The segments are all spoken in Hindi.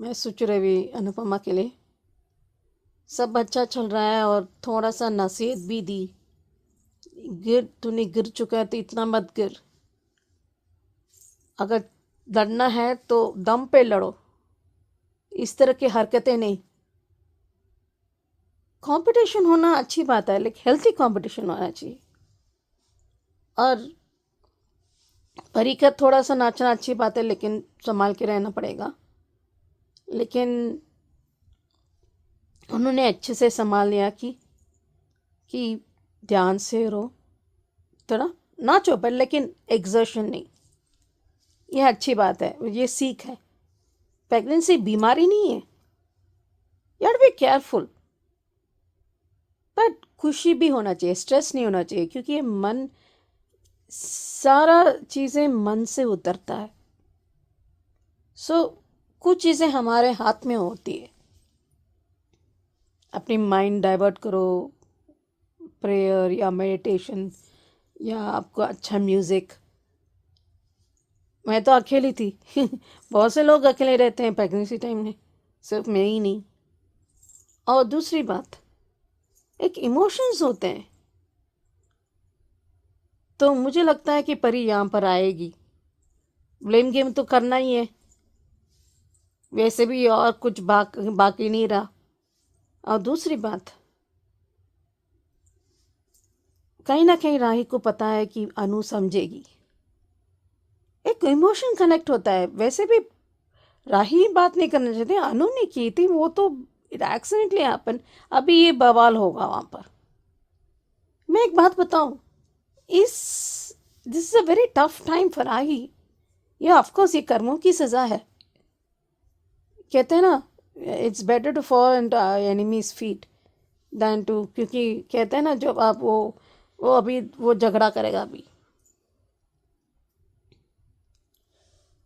मैं सोच रही अनुपमा के लिए सब अच्छा चल रहा है और थोड़ा सा नसीहत भी दी। तूने गिर चुका है तो इतना मत गिर। अगर लड़ना है तो दम पे लड़ो, इस तरह की हरकतें नहीं। कंपटीशन होना अच्छी बात है, लेकिन हेल्थी कंपटीशन होना चाहिए। और परी का थोड़ा सा नाचना अच्छी बात है, लेकिन संभाल के रहना पड़ेगा। लेकिन उन्होंने अच्छे से संभाल लिया कि ध्यान से रहो, थोड़ा नाचो पर लेकिन एग्जर्शन नहीं। यह अच्छी बात है, ये सीख है। प्रेगनेंसी बीमारी नहीं है, you have to be careful. But खुशी भी होना चाहिए, स्ट्रेस नहीं होना चाहिए, क्योंकि ये मन, सारा चीज़ें मन से उतरता है। कुछ चीज़ें हमारे हाथ में होती है। अपनी माइंड डाइवर्ट करो, प्रेयर या मेडिटेशन या आपको अच्छा म्यूज़िक। मैं तो अकेली थी बहुत से लोग अकेले रहते हैं प्रेगनेंसी टाइम में, सिर्फ मैं ही नहीं। और दूसरी बात, एक इमोशंस होते हैं। तो मुझे लगता है कि परी यहाँ पर आएगी। ब्लेम गेम तो करना ही है, वैसे भी और कुछ बाकी नहीं रहा। और दूसरी बात, कहीं ना कहीं राही को पता है कि अनु समझेगी। एक इमोशन कनेक्ट होता है। वैसे भी राही बात नहीं करना चाहती, अनु ने की थी वो तो, इट एक्सीडेंटली हैपन। अभी ये बवाल होगा वहां पर। मैं एक बात बताऊं, इस this is a very tough time for Rahi. ये ऑफकोर्स ये कर्मों की सजा है। कहते हैं ना, it's better to fall into enemies feet than to, क्योंकि कहते हैं ना, जब आप वो अभी वो झगड़ा करेगा अभी।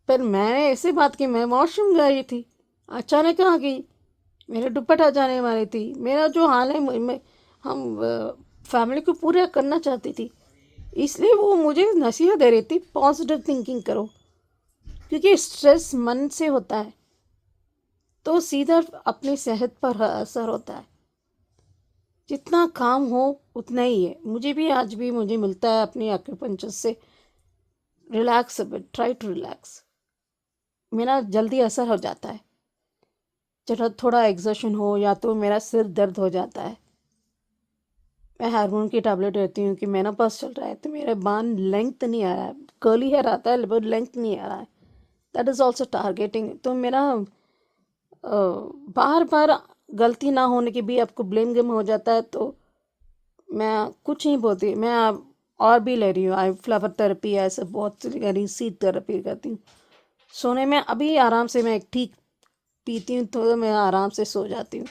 पर मैंने ऐसी बात की, मैं वॉशरूम गई थी, अचानक कहाँ गई, मेरे दुपट्टा जाने वाली थी। मेरा जो हाल है, हम फैमिली को पूरा करना चाहती थी, इसलिए वो मुझे नसीहत दे रही थी, पॉजिटिव थिंकिंग करो, क्योंकि स्ट्रेस मन से होता है तो सीधा अपनी सेहत पर असर होता है। जितना काम हो उतना ही है। मुझे भी आज भी मुझे मिलता है अपनी एक्यूपंक्चर से, रिलैक्स, ट्राई टू रिलैक्स। मेरा जल्दी असर हो जाता है। जब थोड़ा एग्जर्शन हो या तो मेरा सिर दर्द हो जाता है। मैं हार्मोन की टैबलेट लेती हूँ कि मेनोपॉज चल रहा है तो मेरे बाल लेंथ नहीं आ रहा है, कर्ली हेयर आता है बट लेंथ नहीं आ रहा है। That is also targeting. तो मेरा बार बार गलती ना होने की भी आपको ब्लेम गेम हो जाता है। तो मैं कुछ नहीं बोलती, मैं और भी ले रही हूँ। आई फ्लावर थेरेपी, ऐसे बहुत सी ले रही, सीड थेरेपी करती हूँ। सोने में अभी आराम से मैं ठीक पीती हूँ तो मैं आराम से सो जाती हूँ।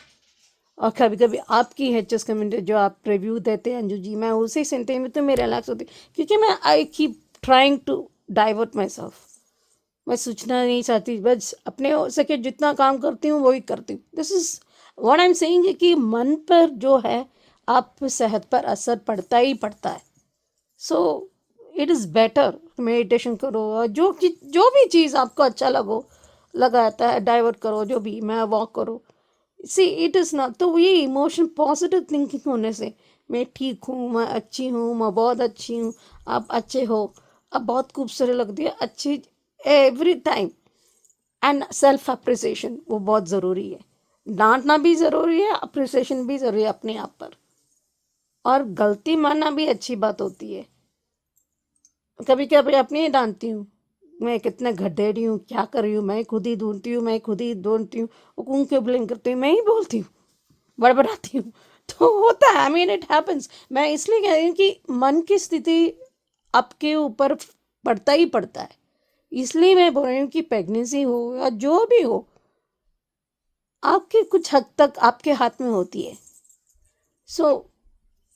और कभी कभी आपकी एच कम्युनिटी जो आप रिव्यू देते हैं अंजू जी, मैं उसी सुनते में तो मैं रिलैक्स होती, क्योंकि मैं I keep trying to divert myself. मैं सोचना नहीं चाहती, बस अपने हो सके जितना काम करती हूँ वही करती हूँ। This is what I am saying, कि मन पर जो है, आप सेहत पर असर पड़ता ही पड़ता है। So it is better meditation करो, और जो भी चीज़ आपको अच्छा लगाता है डाइवर्ट करो, जो भी, मैं वॉक करो। सी इट इज़ नॉट, तो ये इमोशन पॉजिटिव थिंकिंग होने से, मैं ठीक हूँ, मैं अच्छी हूँ, मैं बहुत अच्छी हूँ, आप अच्छे हो, आप बहुत खूबसूरत लगती है, अच्छी, every time. And self appreciation वो बहुत ज़रूरी है। डांटना भी ज़रूरी है, अप्रिसिएशन भी ज़रूरी है अपने आप पर। और गलती मानना भी अच्छी बात होती है। कभी कभी अपनी ही डांटती हूँ, मैं कितने गधेड़ी हूँ, क्या कर रही हूँ, मैं खुद ही ढूंढती हूँ, मैं खुद ही ढूंढती हूँ, वो कौन क्यों ब्लेम करती हूँ, मैं ही बोलती हूँ, बड़बड़ाती हूँ। तो होता है, आई मीन इट हैपन्स। मैं इसलिए कह रही हूँ कि मन की स्थिति आपके ऊपर पड़ता ही पड़ता है। इसलिए मैं बोल रही हूँ कि प्रेगनेंसी हो या जो भी हो, आपके कुछ हद तक आपके हाथ में होती है।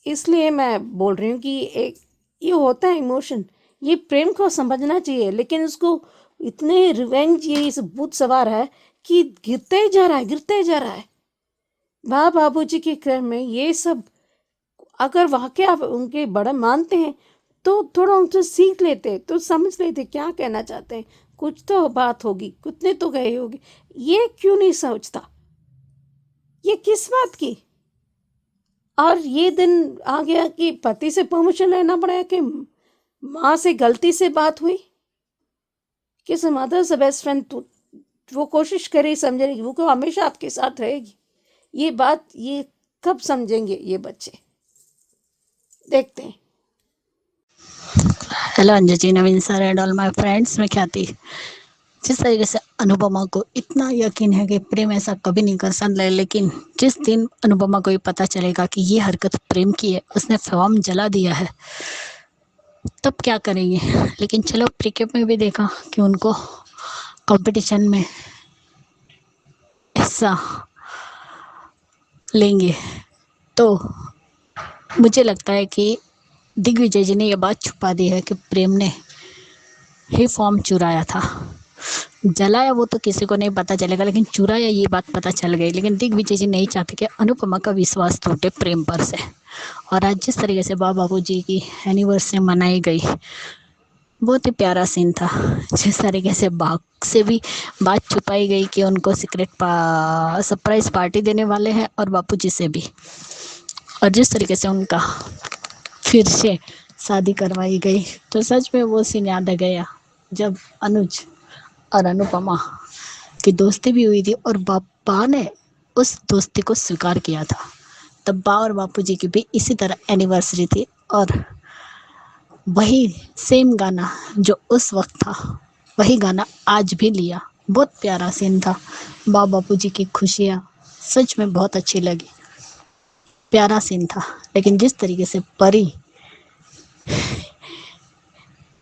इसलिए मैं बोल रही हूँ कि एक ये होता है इमोशन, ये प्रेम को समझना चाहिए, लेकिन उसको इतने रिवेंज, ये इस भूत सवार है कि गिरते ही जा रहा है, गिरते जा रहा है। बाबूजी के क्रम में ये सब, अगर वाकई आप उनके बड़ा मानते हैं तो थोड़ा उनसे सीख लेते, तो समझ लेते क्या कहना चाहते हैं। कुछ तो बात होगी, कितने तो गए होगी, ये क्यों नहीं सोचता? ये किस बात की? और ये दिन आ गया कि पति से परमिशन लेना पड़ेगा कि माँ से गलती से बात हुई, किस मदर से बेस्ट फ्रेंड तो वो कोशिश करे समझने की, वो को हमेशा आपके साथ रहेगी। ये बात ये कब समझेंगे ये बच्चे? देखते हैं। Hello Anju ji, Naveen sir and all my friends. मैं ख्याति। जिस तरीके से अनुपमा को इतना यकीन है कि प्रेम ऐसा कभी नहीं कर सकता, लेकिन जिस दिन अनुपमा को ये पता चलेगा कि ये हरकत प्रेम की है, उसने फॉर्म जला दिया है, तब क्या करेंगे। लेकिन चलो, प्रीकेप में भी देखा कि उनको कंपटीशन में हिस्सा लेंगे, तो मुझे लगता है कि दिग्विजय जी ने यह बात छुपा दी है कि प्रेम ने ही फॉर्म चुराया था। जलाया वो तो किसी को नहीं पता चलेगा, लेकिन चुराया ये बात पता चल गई। लेकिन दिग्विजय जी नहीं चाहते कि अनुपमा का विश्वास टूटे प्रेम पर से। और आज जिस तरीके से बाबू जी की एनिवर्सरी मनाई गई, बहुत ही प्यारा सीन था। जिस तरीके से बाग से भी बात छुपाई गई कि उनको सीक्रेट सरप्राइज पार्टी देने वाले हैं, और बापू जी से भी। और जिस तरीके से उनका फिर से शादी करवाई गई, तो सच में वो सीन याद आ गया जब अनुज और अनुपमा की दोस्ती भी हुई थी, और बापा ने उस दोस्ती को स्वीकार किया था। तब बा और बापू जी की भी इसी तरह एनिवर्सरी थी, और वही सेम गाना जो उस वक्त था, वही गाना आज भी लिया। बहुत प्यारा सीन था। बापू जी की खुशियाँ सच में बहुत अच्छी लगी, प्यारा सीन था। लेकिन जिस तरीके से परी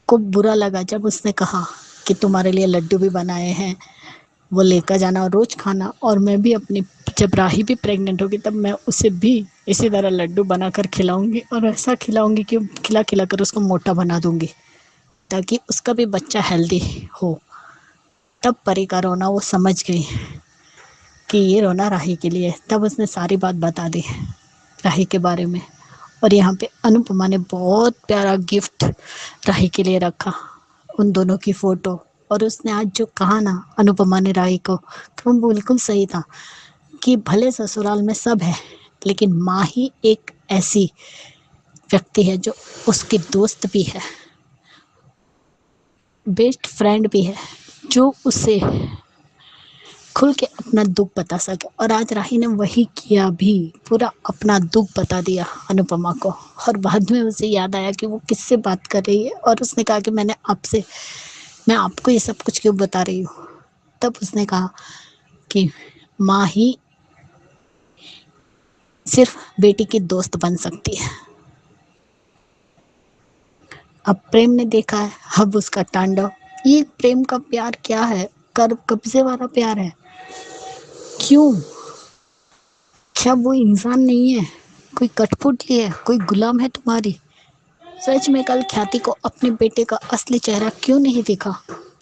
को बुरा लगा जब उसने कहा कि तुम्हारे लिए लड्डू भी बनाए हैं, वो लेकर जाना और रोज खाना, और मैं भी अपनी जब राही भी प्रेग्नेंट होगी तब मैं उसे भी इसी तरह लड्डू बनाकर खिलाऊंगी, और ऐसा खिलाऊंगी कि खिला खिला कर उसको मोटा बना दूंगी, ताकि उसका भी बच्चा हेल्दी हो। तब परी का रोना वो समझ गई कि ये रोना राही के लिए। तब उसने सारी बात बता दी राही के बारे में। और यहाँ पे अनुपमा ने बहुत प्यारा गिफ्ट राही के लिए रखा, उन दोनों की फोटो। और उसने आज जो कहा ना अनुपमा ने राही को, तो वो बिल्कुल सही था कि भले ससुराल में सब है, लेकिन माँ ही एक ऐसी व्यक्ति है जो उसकी दोस्त भी है, बेस्ट फ्रेंड भी है, जो उसे खुल के अपना दुख बता सके। और आज राही ने वही किया भी, पूरा अपना दुख बता दिया अनुपमा को। और बाद में उसे याद आया कि वो किससे बात कर रही है, और उसने कहा कि मैं आपको ये सब कुछ क्यों बता रही हूँ। तब उसने कहा कि माँ ही सिर्फ बेटी की दोस्त बन सकती है। अब प्रेम ने देखा है, अब उसका तांडव। ये प्रेम का प्यार क्या है? कर कब्जे वाला प्यार है। क्यों? क्या वो इंसान नहीं है? कोई कठपुतली है? कोई गुलाम है तुम्हारी? सच में कल ख्याति को अपने बेटे का असली चेहरा क्यों नहीं दिखा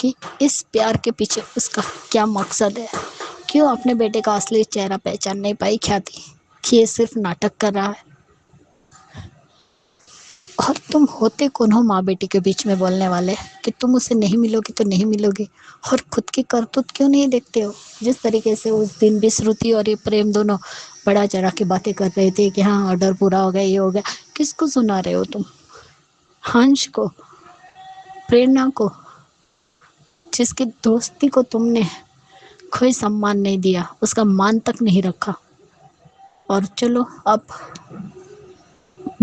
कि इस प्यार के पीछे उसका क्या मकसद है? क्यों अपने बेटे का असली चेहरा पहचान नहीं पाई ख्याति कि ये सिर्फ नाटक कर रहा है? और तुम होते कौन हो माँ बेटी के बीच में बोलने वाले कि तुम उसे नहीं मिलोगी तो नहीं मिलोगी? और खुद की करतूत क्यों नहीं देखते हो? जिस तरीके से उस दिन भी श्रुति और ये प्रेम दोनों बड़ा चढ़ा के बातें कर रहे थे कि हाँ ऑर्डर पूरा हो गया, ये हो गया। किसको सुना रहे हो तुम? हंस को? प्रेरणा को? जिसकी दोस्ती को तुमने कोई सम्मान नहीं दिया, उसका मान तक नहीं रखा। और चलो, अब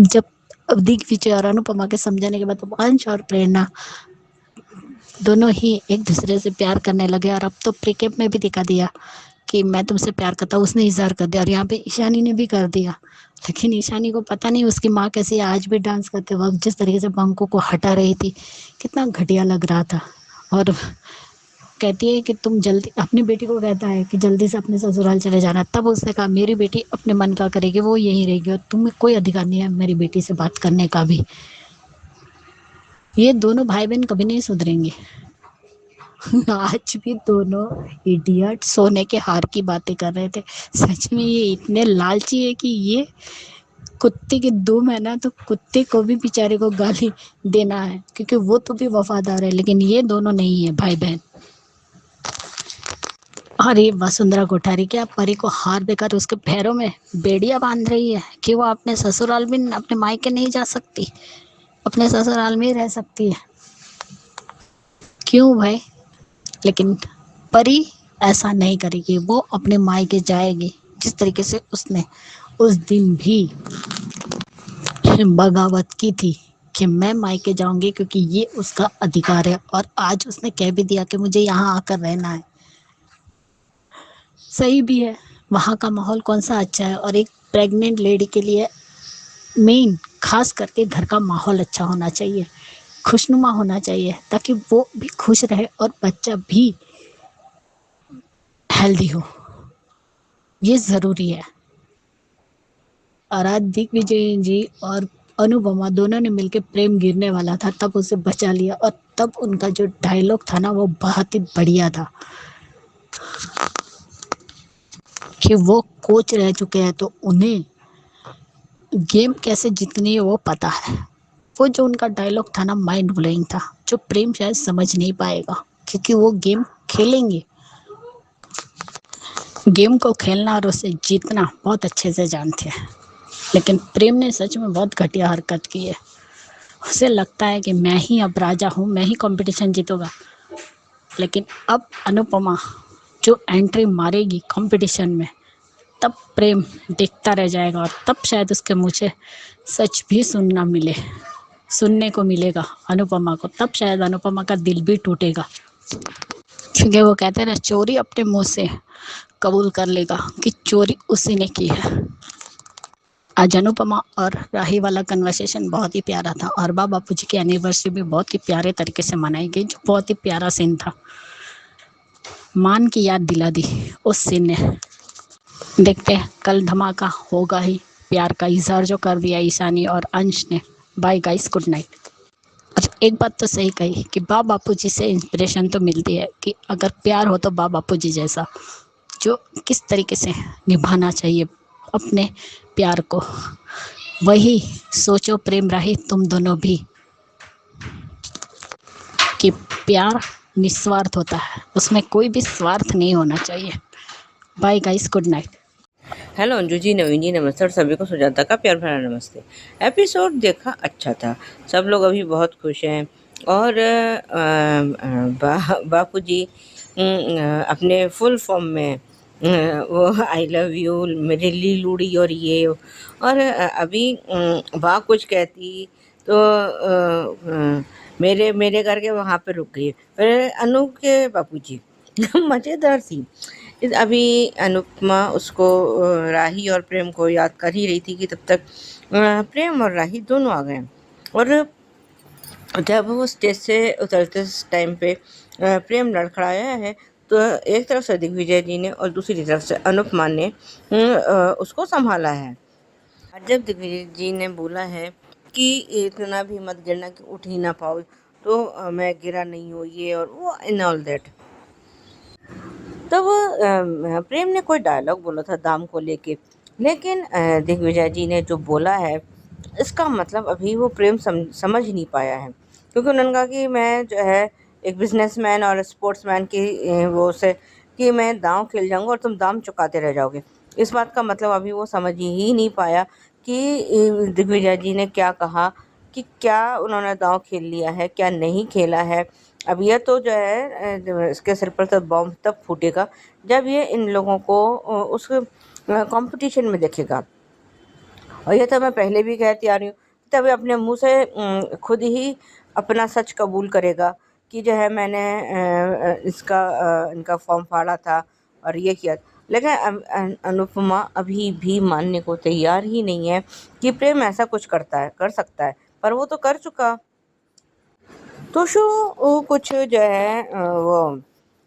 जब दिग्विजय और अनुपमा के समझाने के बाद अंश और प्रेरणा दोनों ही एक दूसरे से प्यार करने लगे। और अब तो प्रीकेप में भी दिखा दिया कि मैं तुमसे प्यार करता हूँ, उसने इजहार कर दिया। और यहाँ पे ईशानी ने भी कर दिया। लेकिन ईशानी को पता नहीं उसकी माँ कैसी है। आज भी डांस करते वक्त जिस तरीके से बंको को हटा रही थी, कितना घटिया लग रहा था। और कहती है कि तुम जल्दी, अपनी बेटी को कहता है कि जल्दी से अपने ससुराल चले जाना। तब उसने कहा मेरी बेटी अपने मन का करेगी, वो यहीं रहेगी, और तुम्हें कोई अधिकार नहीं है मेरी बेटी से बात करने का भी। ये दोनों भाई बहन कभी नहीं सुधरेंगे। आज भी दोनों इडियट सोने के हार की बातें कर रहे थे। सच में ये इतने लालची है कि ये कुत्ते की दुम है ना, तो कुत्ते को भी बेचारे को गाली देना है, क्योंकि वो तो भी वफादार है, लेकिन ये दोनों नहीं है भाई बहन। और ये वसुंधरा कोठारी क्या परी को हार देकर उसके पैरों में बेड़ियां बांध रही है कि वो अपने ससुराल भी, अपने मायके नहीं जा सकती, अपने ससुराल में ही रह सकती है। क्यों भाई? लेकिन परी ऐसा नहीं करेगी, वो अपने मायके जाएगी। जिस तरीके से उसने उस दिन भी बगावत की थी कि मैं मायके जाऊंगी क्योंकि ये उसका अधिकार है, और आज उसने कह भी दिया कि मुझे यहाँ आकर रहना है। सही भी है, वहाँ का माहौल कौन सा अच्छा है, और एक प्रेग्नेंट लेडी के लिए मेन खास करके घर का माहौल अच्छा होना चाहिए, खुशनुमा होना चाहिए, ताकि वो भी खुश रहे और बच्चा भी हेल्दी हो। ये ज़रूरी है। और आज दिग्विजय जी और अनुपमा दोनों ने मिलकर प्रेम गिरने वाला था, तब उसे बचा लिया, और तब उनका जो डायलॉग था ना, वो बहुत ही बढ़िया था कि वो कोच रह चुके हैं तो उन्हें गेम कैसे जीतनी है वो पता है। वो जो उनका डायलॉग था ना, माइंड ब्लोइंग था, जो प्रेम शायद समझ नहीं पाएगा, क्योंकि वो गेम खेलेंगे, गेम को खेलना और उसे जीतना बहुत अच्छे से जानते हैं। लेकिन प्रेम ने सच में बहुत घटिया हरकत की है। उसे लगता है कि मैं ही अब राजा हूँ, मैं ही कंपटीशन जीतूंगा। लेकिन अब अनुपमा जो एंट्री मारेगी कंपटीशन में, तब प्रेम देखता रह जाएगा, और तब शायद उसके मुँह से सच भी सुनने को मिलेगा अनुपमा को। तब शायद अनुपमा का दिल भी टूटेगा, क्योंकि वो कहते हैं ना, चोरी अपने मुंह से कबूल कर लेगा कि चोरी उसी ने की है। आज अनुपमा और राही वाला कन्वर्सेशन बहुत ही प्यारा था, और बापू जी की एनिवर्सरी भी बहुत ही प्यारे तरीके से मनाई गई, जो बहुत ही प्यारा सीन था। मान की याद दिला दी उस सीन ने। देखते हैं कल धमाका होगा ही। प्यार का इजहार जो कर दिया ईशानी और अंश ने। Bye guys, good night. और एक बात तो सही कही कि बापू जी से इंस्पिरेशन तो मिलती है कि अगर प्यार हो तो बापू जी जैसा, जो किस तरीके से निभाना चाहिए अपने प्यार को। वही सोचो प्रेम राही तुम दोनों भी, कि प्यार निस्वार्थ होता है, उसमें कोई भी स्वार्थ नहीं होना चाहिए। Bye guys, good night. Hello Anju ji, Naveen ji, नमस्ते, और सभी को सुजाता का प्यार भरा नमस्ते। एपिसोड देखा, अच्छा था, सब लोग अभी बहुत खुश हैं। और बापू जी अपने फुल फॉर्म में वो आई लव यू, मेरे लीलूड़ी और ये, और अभी बा कुछ कहती तो मेरे मेरे करके वहाँ पे रुक गई। फिर अनु के बापू जी मज़ेदार थी। अभी अनुपमा उसको राही और प्रेम को याद कर ही रही थी कि तब तक प्रेम और राही दोनों आ गए। और जब वो स्टेज से उतरते टाइम पे प्रेम लड़खड़ाया है, तो एक तरफ से दिग्विजय जी ने और दूसरी तरफ से अनुपमा ने उसको संभाला है। और जब दिग्विजय जी ने बोला है कि इतना भी मत गिरना कि उठ ही ना पाओ, तो मैं गिरा नहीं हूँ, ये और वो इन ऑल दैट। तब प्रेम ने कोई डायलॉग बोला था दाम को लेके, लेकिन दिग्विजय जी ने जो बोला है, इसका मतलब अभी वो प्रेम समझ नहीं पाया है। क्योंकि उन्होंने कहा कि मैं जो है एक बिजनेसमैन और स्पोर्ट्समैन की वो से कि मैं दांव खेल जाऊंगा और तुम दाम चुकाते रह जाओगे। इस बात का मतलब अभी वो समझ ही नहीं पाया कि दिग्विजय जी ने क्या कहा, कि क्या उन्होंने दांव खेल लिया है, क्या नहीं खेला है। अब ये तो जो है इसके सिर पर तो बॉम्ब तब फूटेगा जब ये इन लोगों को उस कंपटीशन में देखेगा। और ये तो मैं पहले भी कहती आ रही हूँ, तभी अपने मुंह से खुद ही अपना सच कबूल करेगा कि जो है मैंने इनका फॉर्म फाड़ा था और ये किया। लेकिन अनुपमा अभी भी मानने को तैयार ही नहीं है कि प्रेम ऐसा कुछ कर सकता है, पर वो तो कर चुका। तो शो वो कुछ जो है वो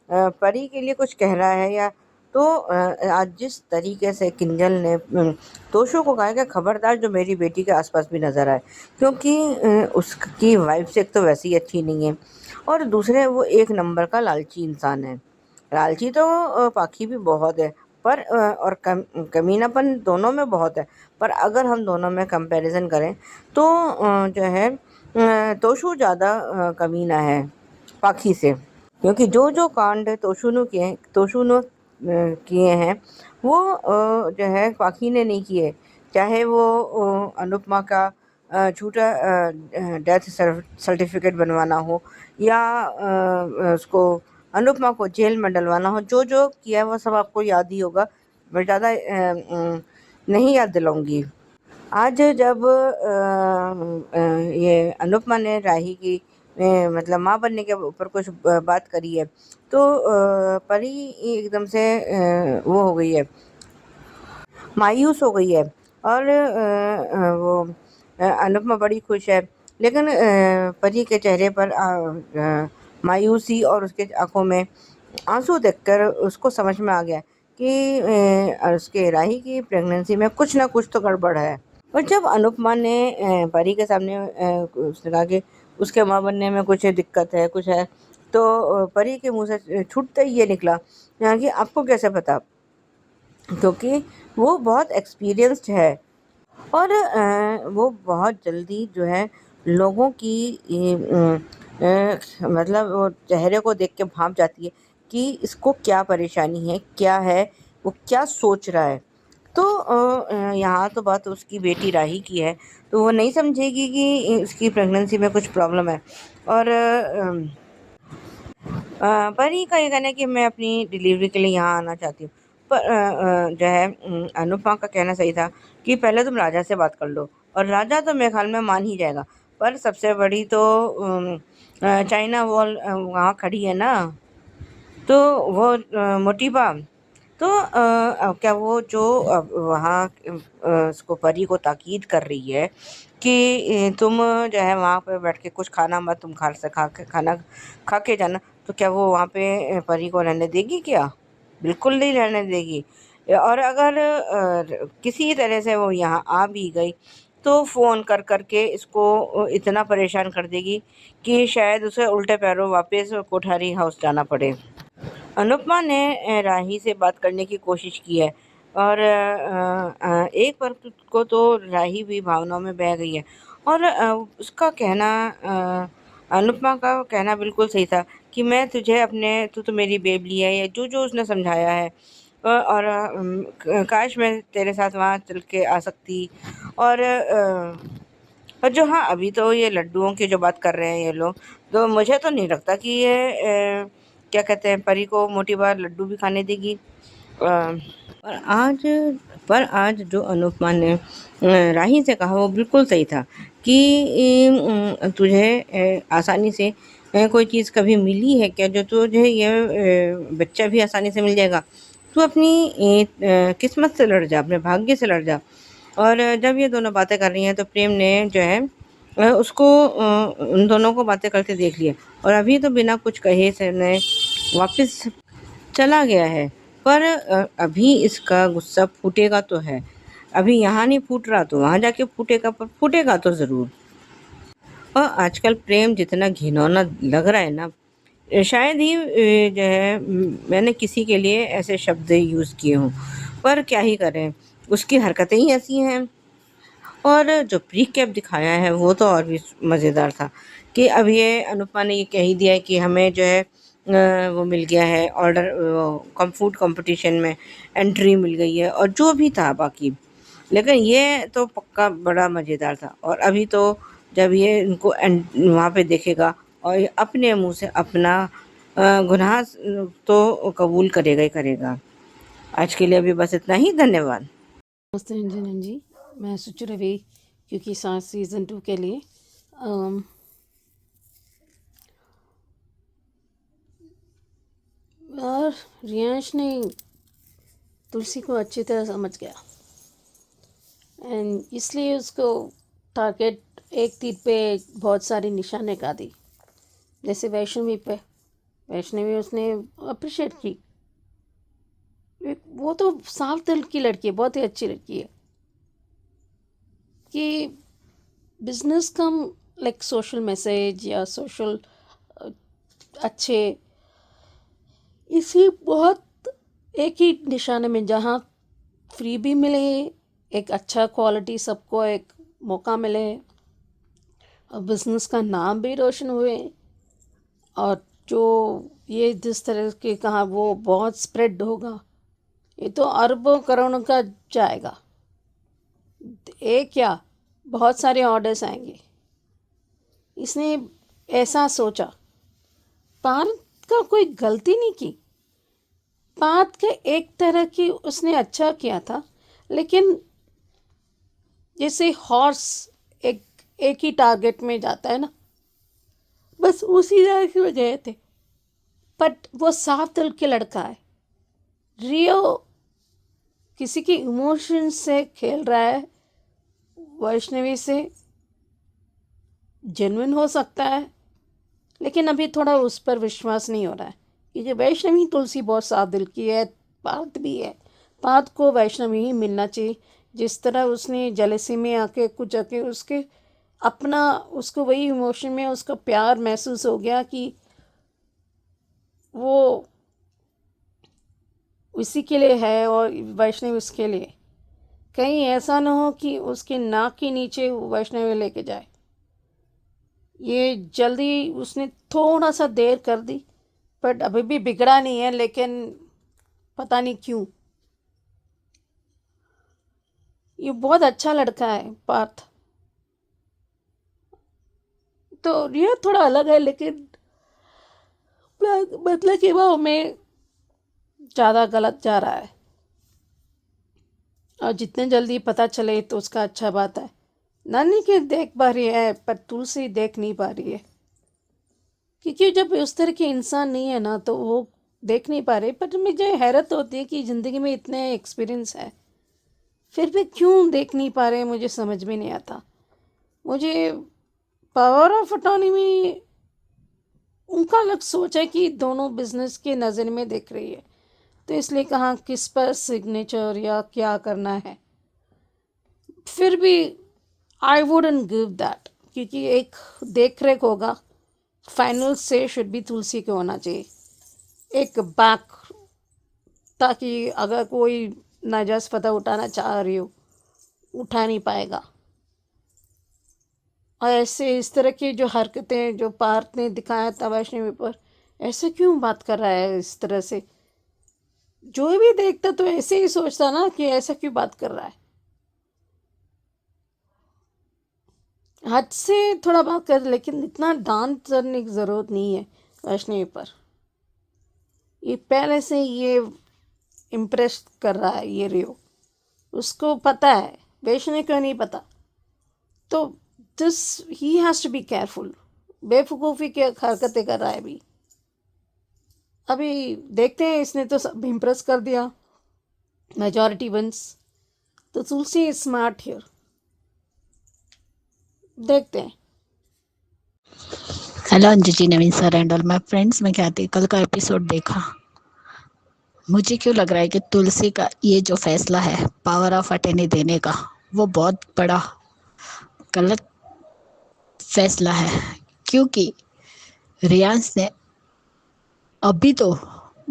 परी के लिए कुछ कह रहा है, या तो आज जिस तरीके से किंजल ने तोशो को कहा कि खबरदार जो मेरी बेटी के आसपास भी नज़र आए, क्योंकि उसकी वाइफ से एक तो वैसी अच्छी नहीं है, और दूसरे वो एक नंबर का लालची इंसान है। लालची तो पाखी भी बहुत है, पर और कमीनापन दोनों में बहुत है। पर अगर हम दोनों में कंपैरिजन करें तो जो है तोशू ज़्यादा कमीना है पाखी से, क्योंकि जो जो कांड तोशूनो किए हैं वो जो है पाखी ने नहीं किए। चाहे वो अनुपमा का झूठा डेथ सर्टिफिकेट बनवाना हो या उसको अनुपमा को जेल में डलवाना हो, जो जो किया है वो सब आपको याद ही होगा। मैं ज़्यादा नहीं याद दिलाऊंगी। आज जब ये अनुपमा ने राही की मतलब माँ बनने के ऊपर कुछ बात करी है तो परी एकदम से वो हो गई है, मायूस हो गई है। और वो अनुपमा बड़ी खुश है, लेकिन परी के चेहरे पर मायूसी और उसके आंखों में आंसू देखकर उसको समझ में आ गया कि उसके राही की प्रेगनेंसी में कुछ ना कुछ तो गड़बड़ है। और जब अनुपमा ने परी के सामने उसने कहा कि उसके माँ बनने में कुछ दिक्कत है, कुछ है, तो परी के मुंह से छूटते ही ये निकला कि आपको कैसे पता, क्योंकि वो बहुत एक्सपीरियंस्ड है और वो बहुत जल्दी जो है लोगों की मतलब वो चेहरे को देख के भांप जाती है कि इसको क्या परेशानी है, क्या है, वो क्या सोच रहा है। तो यहाँ तो बात उसकी बेटी राही की है, तो वो नहीं समझेगी कि उसकी प्रेगनेंसी में कुछ प्रॉब्लम है। और परी का ये कहना है कि मैं अपनी डिलीवरी के लिए यहाँ आना चाहती हूँ। पर जो है अनुपमा का कहना सही था कि पहले तुम राजा से बात कर लो, और राजा तो मेरे ख्याल में मान ही जाएगा। पर सबसे बड़ी तो चाइना वॉल वहाँ खड़ी है ना, तो वो मोटीबा, तो क्या वो जो वहाँ उसको परी को ताकीद कर रही है कि तुम जो है वहाँ पे बैठ के कुछ खाना मत, तुम खाना खा के जाना, तो क्या वो वहाँ पे परी को रहने देगी क्या? बिल्कुल नहीं रहने देगी। और अगर किसी तरह से वो यहाँ आ भी गई तो फ़ोन कर कर के इसको इतना परेशान कर देगी कि शायद उसे उल्टे पैरों वापस कोठारी हाउस जाना पड़े। अनुपमा ने राही से बात करने की कोशिश की है और एक बार को तो राही भी भावनाओं में बह गई है। और उसका कहना अनुपमा का कहना बिल्कुल सही था कि मैं तुझे अपने तू तो मेरी बेबली है, या जो जो उसने समझाया है। और काश मैं तेरे साथ वहाँ चल के आ सकती। और और जो हाँ अभी तो ये लड्डुओं की जो बात कर रहे हैं ये लोग, तो मुझे तो नहीं लगता कि ये क्या कहते हैं परी को मोटी बार लड्डू भी खाने देगी। पर आज आज जो अनुपमा ने राही से कहा वो बिल्कुल सही था कि तुझे आसानी से कोई चीज़ कभी मिली है क्या जो तुझे ये बच्चा भी आसानी से मिल जाएगा। तू अपनी किस्मत से लड़ जा, अपने भाग्य से लड़ जा। और जब ये दोनों बातें कर रही हैं तो प्रेम ने जो है उसको उन दोनों को बातें करते देख लिया, और अभी तो बिना कुछ कहे से ने वापस चला गया है। पर अभी इसका गुस्सा फूटेगा तो है, अभी यहाँ नहीं फूट रहा तो वहाँ जाके फूटेगा, पर फूटेगा तो ज़रूर। और आजकल प्रेम जितना घिनौना लग रहा है ना, शायद ही जो है मैंने किसी के लिए ऐसे शब्द यूज़ किए हों, पर क्या ही करें, उसकी हरकतें ही ऐसी हैं। और जो प्री कैप दिखाया है वो तो और भी मज़ेदार था कि अब ये अनुपमा ने ये कह ही दिया है कि हमें जो है वो मिल गया है ऑर्डर, फूड कंपटीशन में एंट्री मिल गई है और जो भी था बाकी। लेकिन ये तो पक्का बड़ा मज़ेदार था। और अभी तो जब ये इनको वहाँ पे देखेगा और ये अपने मुंह से अपना गुनाह तो कबूल करेगा ही करेगा। आज के लिए अभी बस इतना ही, धन्यवाद। नमस्ते अंजन जी, मैं सुचि रवि क्योंकि सास सीज़न 2 के लिए और रियांश ने तुलसी को अच्छी तरह समझ गया एंड इसलिए उसको टारगेट एक तीर पे बहुत सारी निशाने का दी। जैसे वैष्णवी उसने अप्रिशिएट की। वो तो साफ दिल की लड़की है, बहुत ही अच्छी लड़की है कि बिजनेस कम लाइक सोशल मैसेज या सोशल अच्छे, इसी बहुत एक ही निशाने में, जहाँ फ्री भी मिले, एक अच्छा क्वालिटी, सबको एक मौका मिले और बिजनेस का नाम भी रोशन हुए, और जो ये जिस तरह के कहा वो बहुत स्प्रेड होगा, ये तो अरबों करोड़ों का जाएगा। एक क्या, बहुत सारे ऑर्डर्स आएंगे। इसने ऐसा सोचा। पार्थ का कोई गलती नहीं की। पार्थ के एक तरह की उसने अच्छा किया था, लेकिन जैसे हॉर्स एक एक ही टारगेट में जाता है ना, बस उसी डायरेक्शन में गए थे। बट वो साफ दिल के लड़का है। रियो किसी के इमोशन से खेल रहा है, वैष्णवी से जेन्युइन हो सकता है, लेकिन अभी थोड़ा उस पर विश्वास नहीं हो रहा है कि जो वैष्णवी तुलसी बहुत साफ दिल की है, पार्थ भी है। पार्थ को वैष्णवी ही मिलना चाहिए। जिस तरह उसने जेलसी में आके कुछ आके उसके अपना उसको वही इमोशन में उसका प्यार महसूस हो गया कि वो उसी के लिए है और वैष्णवी उसके लिए। कहीं ऐसा ना हो कि उसके नाक के नीचे वैष्णवी लेके जाए। ये जल्दी उसने थोड़ा सा देर कर दी, बट अभी भी बिगड़ा नहीं है, लेकिन पता नहीं क्यों। ये बहुत अच्छा लड़का है पार्थ। तो ये थोड़ा अलग है, लेकिन बदले के भाव में ज़्यादा गलत जा रहा है, और जितने जल्दी पता चले तो उसका अच्छा बात है। नानी के देख पा रही है, पर तुलसी देख नहीं पा रही है, क्योंकि जब उस तरह के इंसान नहीं है ना, तो वो देख नहीं पा रहे। पर मुझे हैरत होती है कि ज़िंदगी में इतने एक्सपीरियंस है, फिर भी क्यों देख नहीं पा रहे, मुझे समझ में नहीं आता। मुझे पावर ऑफ अटॉर्नी में उनका अलग सोच है कि दोनों बिजनेस के नज़र में देख रही है, तो इसलिए कहाँ किस पर सिग्नेचर या क्या करना है। फिर भी आई वुडंट गिव दैट, क्योंकि एक देख रेख होगा। फाइनल से शुड भी तुलसी के होना चाहिए, एक बैक, ताकि अगर कोई नाजायज फ़ायदा उठाना चाह रही हो, उठा नहीं पाएगा। और ऐसे इस तरह की जो हरकतें जो पार्थ ने दिखाया था वैष्णवी पर, ऐसे क्यों बात कर रहा है इस तरह से? जो भी देखता तो ऐसे ही सोचता ना कि ऐसा क्यों बात कर रहा है। हद से थोड़ा बात कर, लेकिन इतना डांट करने की ज़रूरत नहीं है वैष्णवी पर। ये पहले से ये इम्प्रेस कर रहा है ये रियो, उसको पता है, वैष्णवी को नहीं पता। तो this he has to be careful. बेवकूफ़ी की हरकतें कर रहा है अभी देखते हैं। इसने तो सब इम्प्रेस कर दिया, मेजॉरिटी विंस। तो तुलसी इज स्मार्ट हियर, देखते हैं। Hello Anju ji, Naveen sir and all my friends. मैं कहती कल का एपिसोड देखा, मुझे क्यों लग रहा है कि तुलसी का ये जो फैसला है पावर ऑफ अटर्नी देने का, वो बहुत बड़ा गलत फैसला है। क्योंकि रियांश ने अभी तो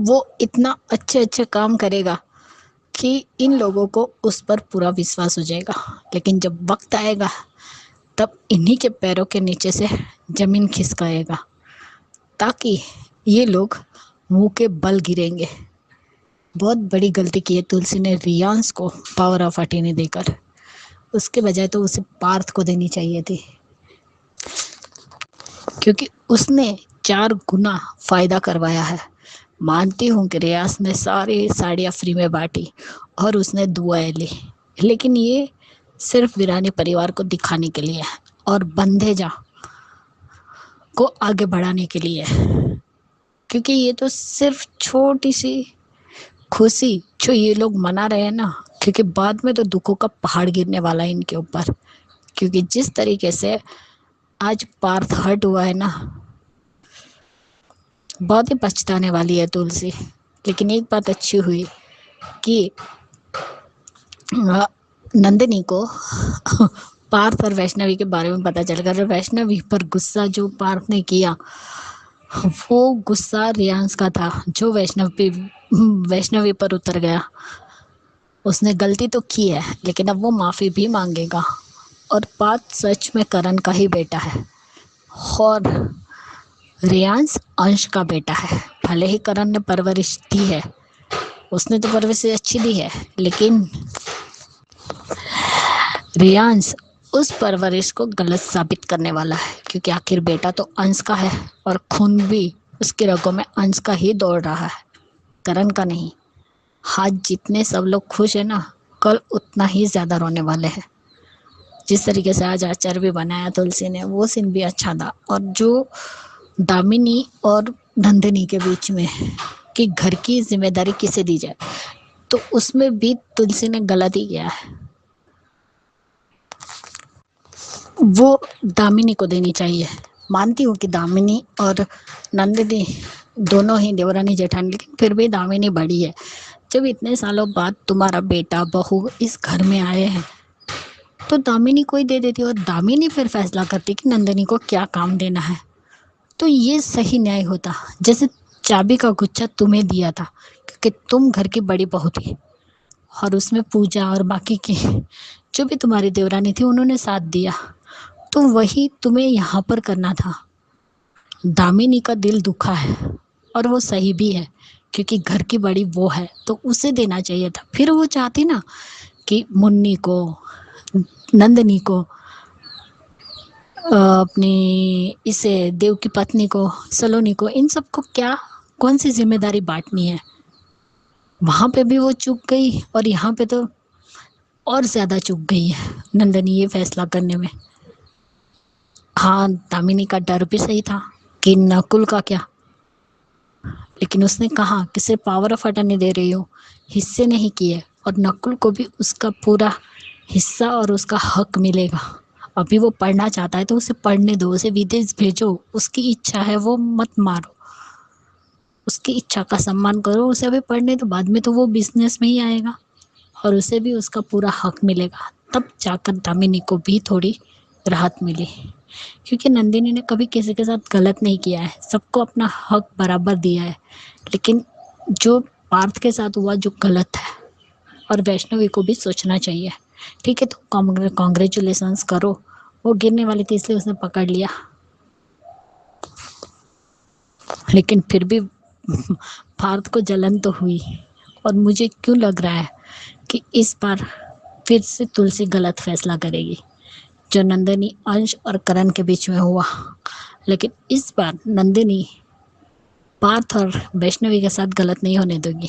वो इतना अच्छे अच्छे काम करेगा कि इन लोगों को उस पर पूरा विश्वास हो जाएगा, लेकिन जब वक्त आएगा तब इन्हीं के पैरों के नीचे से जमीन खिसकाएगा, ताकि ये लोग मुंह के बल गिरेंगे। बहुत बड़ी गलती की है तुलसी ने रियांश को पावर ऑफ अटर्नी देकर। उसके बजाय तो उसे पार्थ को देनी चाहिए थी, क्योंकि उसने 4 गुना फायदा करवाया है। मानती हूँ कि रियाज ने सारी साड़ियाँ फ्री में बांटी और उसने दुआएं ली, लेकिन ये सिर्फ वीरानी परिवार को दिखाने के लिए है और बंधेजा को आगे बढ़ाने के लिए है। क्योंकि ये तो सिर्फ छोटी सी खुशी जो ये लोग मना रहे हैं ना, क्योंकि बाद में तो दुखों का पहाड़ गिरने वाला है इनके ऊपर। क्योंकि जिस तरीके से आज पार्थ हर्ट हुआ है ना, बहुत ही पछताने वाली है तुलसी। लेकिन एक बात अच्छी हुई कि नंदिनी को पार्थ और वैष्णवी के बारे में पता चल गया। वैष्णवी पर गुस्सा जो पार्थ ने किया, वो गुस्सा रियांश का था जो वैष्णवी पर उतर गया। उसने गलती तो की है लेकिन अब वो माफी भी मांगेगा। और बात सच में करण का ही बेटा है और रियांश अंश का बेटा है। भले ही करण ने परवरिश दी है, उसने तो परवरिश अच्छी दी है, लेकिन रियांश उस परवरिश को गलत साबित करने वाला है, क्योंकि आखिर बेटा तो अंश का है और खून भी उसकी रगों में अंश का ही दौड़ रहा है, करण का नहीं। आज जितने सब लोग खुश है ना, कल उतना ही ज्यादा रोने वाले हैं। जिस तरीके से आज अचार भी बनाया तुलसी ने, वो सीन भी अच्छा था। और जो दामिनी और नंदिनी के बीच में कि घर की जिम्मेदारी किसे दी जाए, तो उसमें भी तुलसी ने गलत ही किया है। वो दामिनी को देनी चाहिए। मानती हूँ कि दामिनी और नंदिनी दोनों ही देवरानी जेठानी, लेकिन फिर भी दामिनी बड़ी है। जब इतने सालों बाद तुम्हारा बेटा बहू इस घर में आए हैं, तो दामिनी को ही दे देती और दामिनी फिर फैसला करती कि नंदिनी को क्या काम देना है। तो ये सही न्याय होता। जैसे चाबी का गुच्छा तुम्हें दिया था क्योंकि तुम घर की बड़ी बहू थी, और उसमें पूजा और बाकी की जो भी तुम्हारी देवरानी थी उन्होंने साथ दिया, तो वही तुम्हें यहाँ पर करना था। दामिनी का दिल दुखा है और वो सही भी है, क्योंकि घर की बड़ी वो है तो उसे देना चाहिए था। फिर वो चाहती ना कि मुन्नी को, नंदनी को, अपनी इसे देव की पत्नी को, सलोनी को, इन सबको क्या कौन सी जिम्मेदारी बांटनी है। वहां पे भी वो चूक गई और यहाँ पे तो और ज्यादा चूक गई है नंदनी ये फैसला करने में। हाँ, दामिनी का डर भी सही था कि नकुल का क्या, लेकिन उसने कहा कि सिर्फ पावर ऑफ अटर्नी दे रही हो, हिस्से नहीं किए, और नकुल को भी उसका पूरा हिस्सा और उसका हक मिलेगा। अभी वो पढ़ना चाहता है तो उसे पढ़ने दो, उसे विदेश भेजो, उसकी इच्छा है वो मत मारो, उसकी इच्छा का सम्मान करो, उसे अभी पढ़ने दो, बाद में तो वो बिजनेस में ही आएगा और उसे भी उसका पूरा हक मिलेगा। तब जाकर दामिनी को भी थोड़ी राहत मिली, क्योंकि नंदिनी ने कभी किसी के साथ गलत नहीं किया है, सबको अपना हक बराबर दिया है। लेकिन जो पार्थ के साथ हुआ जो गलत है, और वैष्णवी को भी सोचना चाहिए। ठीक है, तो कॉन्ग्रेचुलेशंस करो, वो गिरने वाली थी इसलिए उसने पकड़ लिया, लेकिन फिर भी पार्थ को जलन तो हुई। और मुझे क्यों लग रहा है कि इस बार फिर से तुलसी गलत फैसला करेगी, जो नंदिनी, अंश और करण के बीच में हुआ। लेकिन इस बार नंदिनी पार्थ और वैष्णवी के साथ गलत नहीं होने देगी,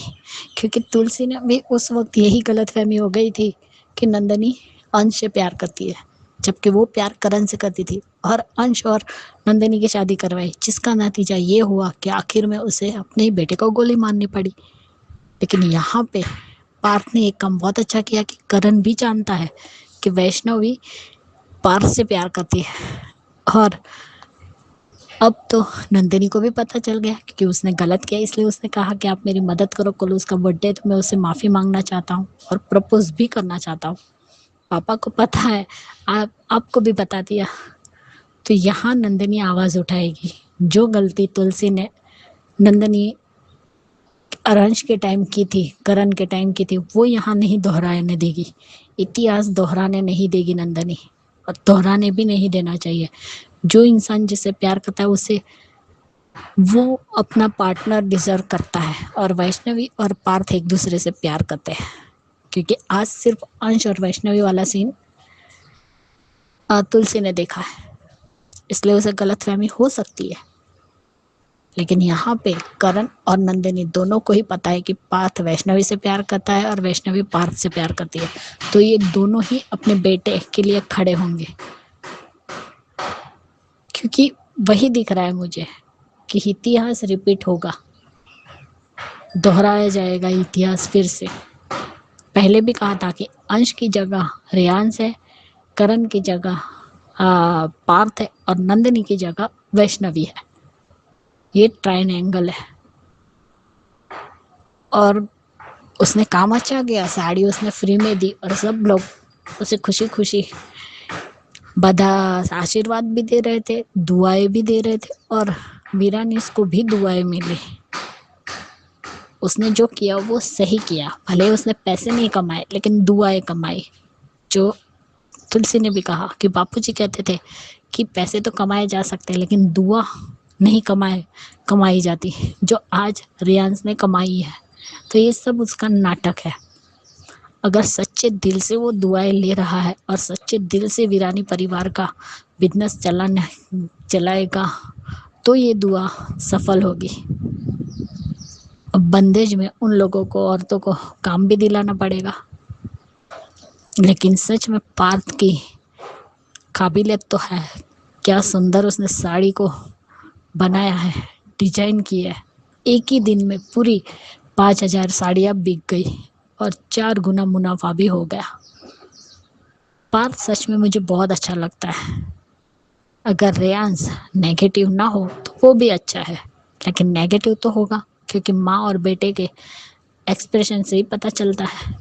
क्योंकि तुलसी ने भी उस वक्त यही गलतफहमी हो गई थी कि नंदिनी अंश से प्यार करती है, जबकि वो प्यार करण से करती थी, और अंश और नंदिनी की शादी करवाई, जिसका नतीजा ये हुआ कि आखिर में उसे अपने ही बेटे को गोली मारनी पड़ी। लेकिन यहाँ पे पार्थ ने एक काम बहुत अच्छा किया कि करण भी जानता है कि वैष्णवी पार्थ से प्यार करती है, और अब तो नंदिनी को भी पता चल गया कि उसने गलत किया, इसलिए उसने कहा कि आप मेरी मदद करो, कल उसका बर्थडे, तो मैं उससे माफ़ी मांगना चाहता हूँ और प्रपोज भी करना चाहता हूँ। पापा को पता है, आपको भी बता दिया। तो यहाँ नंदिनी आवाज़ उठाएगी। जो गलती तुलसी ने नंदिनी अंश के टाइम की थी, करण के टाइम की थी, वो यहाँ नहीं दोहराने देगी। इतिहास दोहराने नहीं देगी नंदिनी, और दोहराने भी नहीं देना चाहिए। जो इंसान जिससे प्यार करता है उसे वो अपना पार्टनर डिजर्व करता है, और वैष्णवी और पार्थ एक दूसरे से प्यार करते हैं, क्योंकि आज सिर्फ अंश और वैष्णवी वाला सीन तुलसी ने देखा है, इसलिए उसे गलतफहमी हो सकती है। लेकिन यहाँ पे करण और नंदिनी दोनों को ही पता है कि पार्थ वैष्णवी से प्यार करता है और वैष्णवी पार्थ से प्यार करती है, तो ये दोनों ही अपने बेटे के लिए खड़े होंगे, क्योंकि वही दिख रहा है मुझे कि इतिहास रिपीट होगा, दोहराया जाएगा इतिहास फिर से। पहले भी कहा था कि अंश की जगह रियांश है, करण की जगह पार्थ है, और नंदिनी की जगह वैष्णवी है। ये ट्रायंगल है, और उसने काम अच्छा किया, साड़ी उसने फ्री में दी और सब लोग उसे खुशी खुशी बधा आशीर्वाद भी दे रहे थे, दुआएं भी दे रहे थे, और वीरानीस को भी दुआएं मिली। उसने जो किया वो सही किया, भले उसने पैसे नहीं कमाए लेकिन दुआएं कमाई। जो तुलसी ने भी कहा कि बापूजी कहते थे कि पैसे तो कमाए जा सकते हैं लेकिन दुआ नहीं कमाई जाती, जो आज रियांस ने कमाई है। तो ये सब उसका नाटक है। अगर सच्चे दिल से वो दुआएं ले रहा है और सच्चे दिल से वीरानी परिवार का बिजनेस चलाएगा तो ये दुआ सफल होगी। अब बंदेज में उन लोगों को, औरतों को काम भी दिलाना पड़ेगा। लेकिन सच में पार्थ की काबिलियत तो है। क्या सुंदर उसने साड़ी को बनाया है, डिजाइन की है। एक ही दिन में पूरी 5,000 साड़ियाँ बिक गई और 4 गुना मुनाफा भी हो गया। पार्थ सच में मुझे बहुत अच्छा लगता है। अगर रेयांस नेगेटिव ना हो तो वो भी अच्छा है, लेकिन नेगेटिव तो होगा क्योंकि माँ और बेटे के एक्सप्रेशन से ही पता चलता है।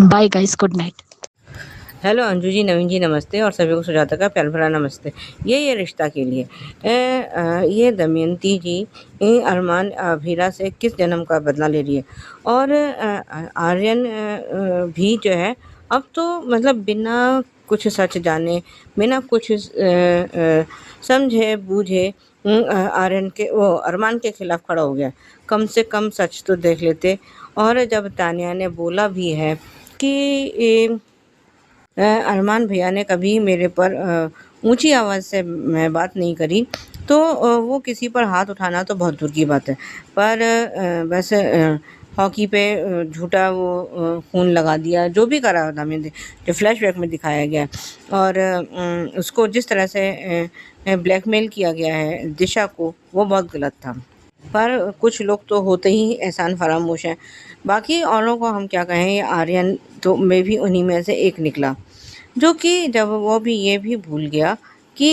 Bye guys, good night. Hello Anju ji, Naveen ji नमस्ते, और सभी को सुजाता का प्यार भरा नमस्ते। ये रिश्ता के लिए ये दमयंती जी अरमान अभीरा से किस जन्म का बदला ले रही है। और आर्यन भी जो है अब तो मतलब बिना कुछ सच जाने, बिना कुछ समझे बूझे आर्यन के वो अरमान के खिलाफ खड़ा हो गया। कम से कम सच तो देख लेते। और जब तानिया ने बोला भी है कि अरमान भैया ने कभी मेरे पर ऊंची आवाज़ से मैं बात नहीं करी, तो वो किसी पर हाथ उठाना तो बहुत दूर की बात है। पर बस हॉकी पे झूठा वो खून लगा दिया, जो भी करा दामिंद, जो फ्लैशबैक में दिखाया गया है। और उसको जिस तरह से ब्लैकमेल किया गया है दिशा को, वो बहुत गलत था। पर कुछ लोग तो होते ही एहसान फरामोश हैं। बाकी औरों को हम क्या कहें, ये आर्यन तो मैं भी उन्हीं में से एक निकला, जो कि जब वो भी ये भी भूल गया कि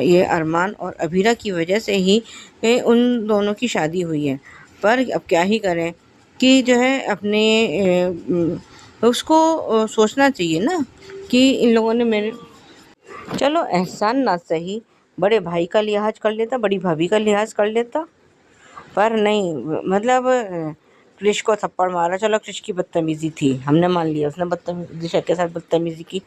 ये अरमान और अभीरा की वजह से ही उन दोनों की शादी हुई है। पर अब क्या ही करें कि जो है अपने उसको सोचना चाहिए ना कि इन लोगों ने मेरे, चलो एहसान ना सही, बड़े भाई का लिहाज कर लेता, बड़ी भाभी का लिहाज कर लेता, पर नहीं। मतलब क्रिश को थप्पड़ मारा, चलो क्रिश की बदतमीजी थी, हमने मान लिया उसने दिशा के साथ बदतमीजी की।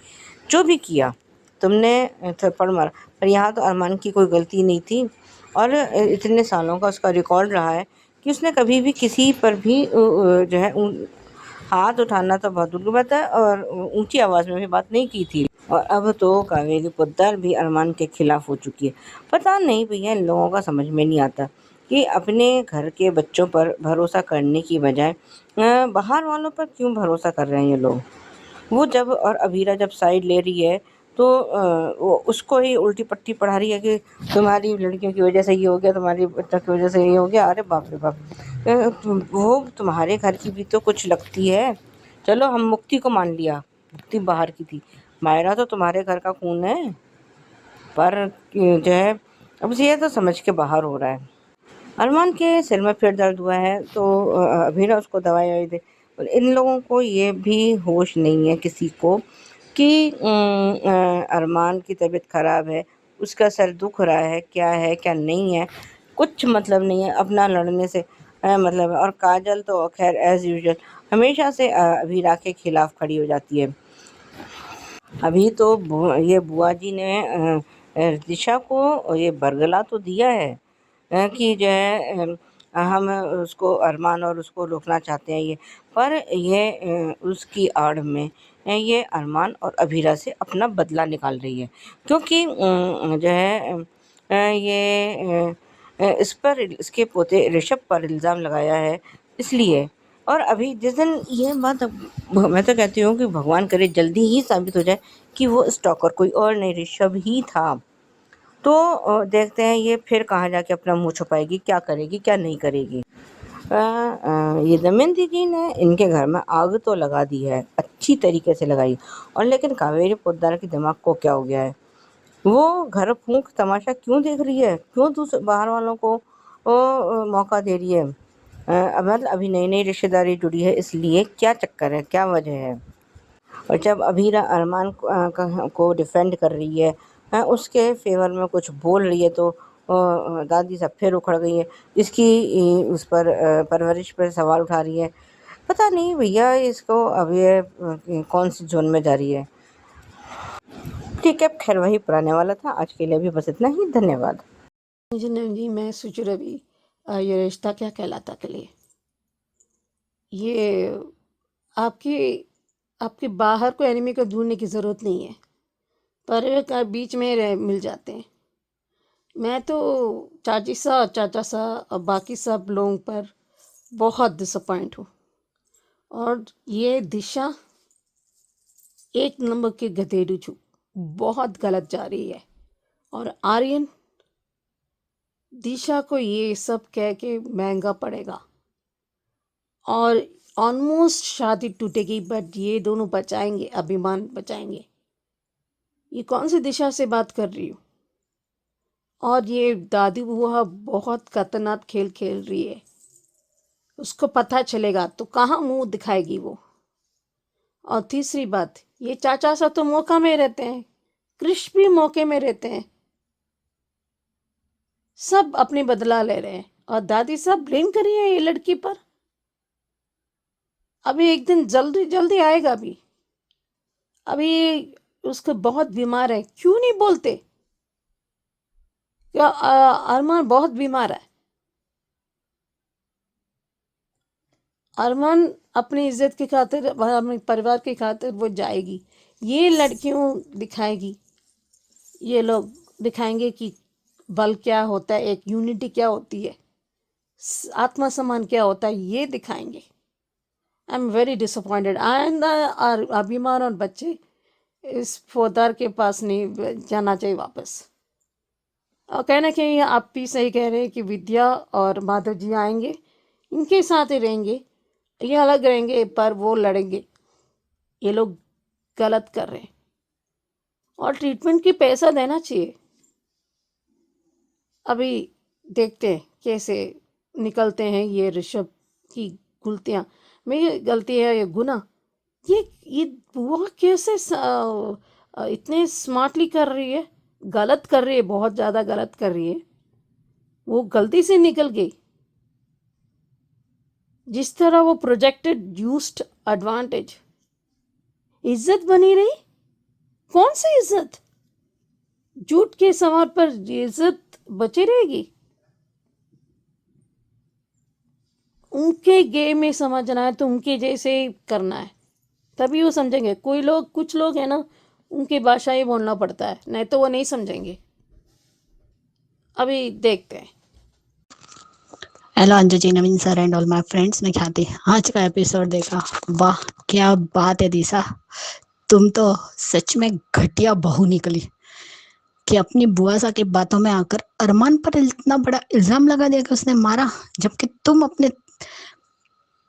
जो भी किया तुमने थप्पड़ मारा, पर यहाँ तो अरमान की कोई गलती नहीं थी। और इतने सालों का उसका रिकॉर्ड रहा है कि उसने कभी भी किसी पर भी जो है हाथ उठाना तो बहुत दूर की बात है, और ऊंची आवाज़ में भी बात नहीं की थी। और अब तो कावेरी पोद्दार भी अरमान के खिलाफ हो चुकी है। पता नहीं भैया, इन लोगों का समझ में नहीं आता कि अपने घर के बच्चों पर भरोसा करने की बजाय बाहर वालों पर क्यों भरोसा कर रहे हैं ये लोग। वो जब और अभीरा जब साइड ले रही है तो वो उसको ही उल्टी पट्टी पढ़ा रही है कि तुम्हारी लड़कियों की वजह से ये हो गया, तुम्हारी बच्चों की वजह से ये हो गया। अरे बाप रे बाप, वो तुम्हारे घर की भी तो कुछ लगती है। चलो हम मुक्ति को मान लिया, मुक्ति बाहर की थी, मायरा तो तुम्हारे घर का खून है। पर जो है अब ये तो समझ के बाहर हो रहा है। अरमान के सिर में फिर दर्द हुआ है तो अभीरा उसको दवाई ववाई दे। और इन लोगों को ये भी होश नहीं है किसी को कि अरमान की तबीयत ख़राब है, उसका सर दुख रहा है, क्या नहीं है, कुछ मतलब नहीं है अपना लड़ने से मतलब। और काजल तो खैर एज़ यूजुअल हमेशा से अभीरा के खिलाफ खड़ी हो जाती है। अभी तो ये बुआ जी ने दिशा को ये बरगला तो दिया है कि जो है हम उसको अरमान और उसको रोकना चाहते हैं ये, पर ये उसकी आड़ में ये अरमान और अभीरा से अपना बदला निकाल रही है। क्योंकि जो है ये इस पर इसके पोते ऋषभ पर इल्ज़ाम लगाया है इसलिए। और अभी जिस दिन ये बात, मैं तो कहती हूँ कि भगवान करे जल्दी ही साबित हो जाए कि वो स्टॉकर कोई और नहीं ऋषभ ही था। तो देखते हैं ये फिर कहाँ जाके अपना मुंह छुपाएगी, क्या करेगी क्या नहीं करेगी। ये दमयंती जी ने इनके घर में आग तो लगा दी है, अच्छी तरीके से लगाई। और लेकिन कावेरी पोद्दार के दिमाग को क्या हो गया है, वो घर फूंक तमाशा क्यों देख रही है, क्यों दूसरे बाहर वालों को मौका दे रही है। मतलब अभी नई नई रिश्तेदारी जुड़ी है, इसलिए क्या चक्कर है, क्या वजह है। और जब अभीरा अरमान को डिफेंड कर रही है, उसके फेवर में कुछ बोल रही है, तो दादी साहब फिर उखड़ गई हैं, जिसकी उस पर परवरिश पर सवाल उठा रही है। पता नहीं भैया इसको अब ये कौन सी जोन में जा रही है। ठीक है, खैर वही पुराने वाला था। आज के लिए भी बस इतना ही। धन्यवाद। जी नहीं जी, मैं सोच रही अभी ये रिश्ता क्या कहलाता के लिए ये आपकी आपके बाहर को एनिमी को ढूंढने की ज़रूरत नहीं है, परिवार का बीच में मिल जाते हैं। मैं तो चाची सा और चाचा सा और बाकी सब लोगों पर बहुत डिसअपॉइंट हूँ। और ये दिशा एक नंबर के गधेड़ू छू, बहुत गलत जा रही है। और आर्यन दिशा को ये सब कह के महंगा पड़ेगा और ऑलमोस्ट शादी टूटेगी, बट ये दोनों बचाएंगे, अभिमान बचाएंगे। ये कौन सी दिशा से बात कर रही हूँ? और ये दादी बुआ बहुत खतरनाक खेल खेल रही है। उसको पता चलेगा तो कहाँ मुंह दिखाएगी वो। और तीसरी बात, ये चाचा सा तो मौका में रहते हैं, कृष भी मौके में रहते हैं, सब अपनी बदला ले रहे हैं और दादी साहब ब्लेम कर रही है ये लड़की पर। अभी एक दिन जल्दी जल्दी आएगा अभी। अभी उसको बहुत बीमार है, क्यों नहीं बोलते? क्या अरमान बहुत बीमार है। अरमान अपनी इज्जत की खातिर, अपने परिवार की खातिर वो जाएगी। ये लड़कियों दिखाएगी, ये लोग दिखाएंगे कि बल क्या होता है, एक यूनिटी क्या होती है, आत्मसम्मान क्या होता है, ये दिखाएंगे। I am very disappointed. And अभिमान और बच्चे इस फौजदार के पास नहीं जाना चाहिए वापस। और कहना कि आप भी सही कह रहे हैं कि विद्या और माधव जी आएंगे, इनके साथ ही रहेंगे, ये अलग रहेंगे पर वो लड़ेंगे। ये लोग गलत कर रहे हैं और ट्रीटमेंट की पैसा देना चाहिए। अभी देखते हैं कैसे निकलते हैं ये ऋषभ की गलतियाँ। मेरी गलती है ये गुना, ये बुआ कैसे इतने स्मार्टली कर रही है, गलत कर रही है, बहुत ज़्यादा गलत कर रही है। वो गलती से निकल गई। जिस तरह वो प्रोजेक्टेड यूज्ड एडवांटेज, इज्जत बनी रही। कौन सी इज्जत? झूठ के सवार पर इज्जत बची रहेगी? उनके गेम में समझना है तो उनके जैसे ही करना है, तभी वो समझेंगे। कुछ लोग हैं ना, उनकी भाषा ही बोलना पड़ता है, नहीं तो वो नहीं समझेंगे। अभी देखते हैं। Hello Anju ji, Naveen sir and all my friends, मैं ख्याति। आज का एपिसोड देखा, वाह क्या बात है दिशा, तुम तो सच में घटिया बहू निकली कि अपनी बुआ सा की बातों में आकर अरमान पर इतना बड़ा इल्जाम लगा दिया कि उसने मारा, जबकि तुम अपने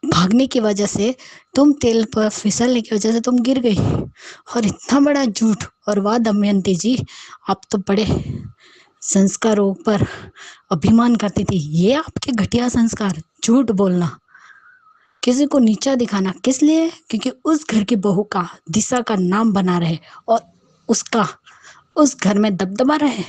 भागने की वजह से, तुम तेल पर फिसलने की वजह से तुम गिर गई। और इतना बड़ा झूठ। और वाह दमयंती जी, आप तो बड़े संस्कारों पर अभिमान करती थी। ये आपके घटिया संस्कार, झूठ बोलना, किसी को नीचा दिखाना, किस लिए? क्योंकि उस घर की बहू का, दिशा का नाम बना रहे और उसका उस घर में दबदबा रहे।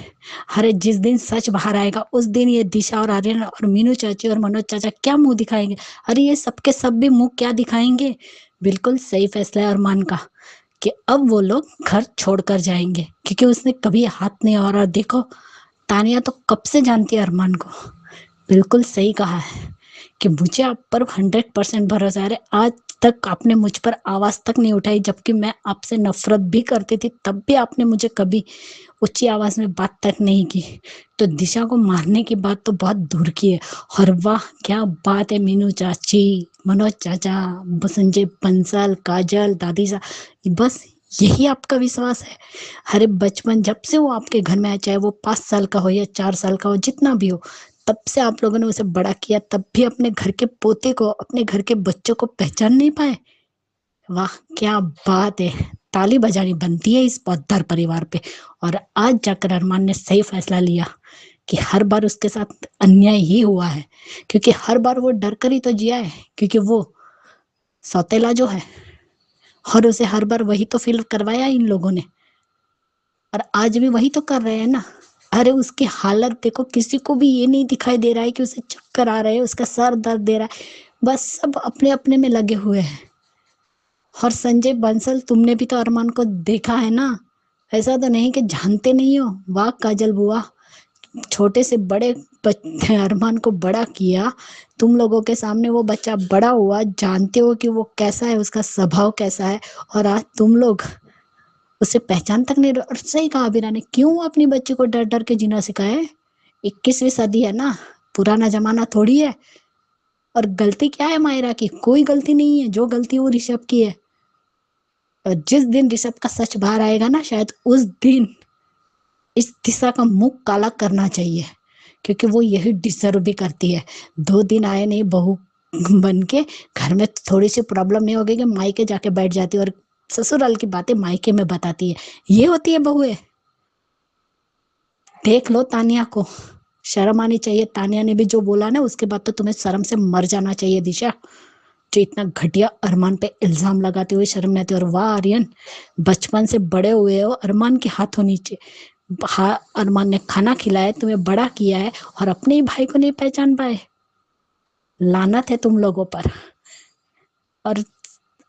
अरे जिस दिन सच बाहर आएगा उस दिन ये दिशा और आर्यन और मीनू चाची और मनोज चाचा क्या मुंह दिखाएंगे? अरे ये सबके सब भी मुंह क्या दिखाएंगे? बिल्कुल सही फैसला है अरमान का कि अब वो लोग घर छोड़कर जाएंगे, क्योंकि उसने कभी हाथ नहीं। और देखो, तानिया तो कब से जानती है अरमान को। बिल्कुल सही कहा है कि मुझे आप पर 100% भरोसा है। आज तक आपने मुझ पर आवाज तक नहीं उठाई, जबकि मैं आपसे नफरत भी करती थी, तब भी आपने मुझे कभी ऊंची आवाज में बात तक नहीं की। तो दिशा को मारने की बात तो बहुत दूर की है। और वाह क्या बात है, मीनू चाची, मनोज चाचा, संजय बंसल, काजल, दादी सा, बस यही आपका विश्वास है। अरे बचपन जब से वो आपके घर में आया, चाहे वो 5 साल का हो या 4 साल का हो, जितना भी हो, तब से आप लोगों ने उसे बड़ा किया, तब भी अपने घर के पोते को, अपने घर के बच्चों को पहचान नहीं पाए। वाह क्या बात है, ताली बजानी बनती है इस पौधार परिवार पे। और आज जाकर अरमान ने सही फैसला लिया कि हर बार उसके साथ अन्याय ही हुआ है, क्योंकि हर बार वो डर कर ही तो जिया है, क्योंकि वो सौतेला जो है, और उसे हर बार वही तो फील करवाया इन लोगों ने, और आज भी वही तो कर रहे हैं ना। अरे उसकी हालत देखो, किसी को भी ये नहीं दिखाई दे रहा है कि उसे चक्कर आ रहे हैं, उसका सर दर्द दे रहा है, बस सब अपने अपने में लगे हुए हैं। और संजय बंसल, तुमने भी तो अरमान को देखा है ना, ऐसा तो नहीं कि जानते नहीं हो। वाह काजल बुआ, छोटे से बड़े अरमान को बड़ा किया, तुम लोगों के सामने वो बच्चा बड़ा हुआ, जानते हो कि वो कैसा है, उसका स्वभाव कैसा है, और आज तुम लोग उसे पहचान तक नहीं। और सही कहा अबीरा ने, क्यों अपनी बच्ची को डर डर के जीना सिखाया है? 21वीं सदी है ना, पुराना जमाना थोड़ी है। और गलती क्या है मायरा की? कोई गलती नहीं है, जो गलती वो ऋषभ की है। और जिस दिन ऋषभ का सच बाहर आएगा ना, शायद उस दिन इस दिशा का मुंह काला करना चाहिए, क्योंकि वो यही डिजर्व भी करती है। 2 दिन आए नहीं बहू बन के, घर में थोड़ी सी प्रॉब्लम नहीं होगी कि मायके जाके बैठ जाती है और ससुराल की बातें मायके में बताती है। ये होती है बहुएं। देख लो तानिया को, शर्म आनी चाहिए। तानिया ने भी जो बोला ना, उसके बाद तो तुम्हें शर्म से मर जाना चाहिए दिशा, जो इतना घटिया अरमान पे इल्जाम लगाते हुए शर्म नहीं आती। और वाह आर्यन, बचपन से बड़े हुए हो अरमान के हाथों नीचे। अरमान ने खाना खिलाया, तुम्हें बड़ा किया है, और अपने ही भाई को नहीं पहचान पाए। लानत है तुम लोगों पर। और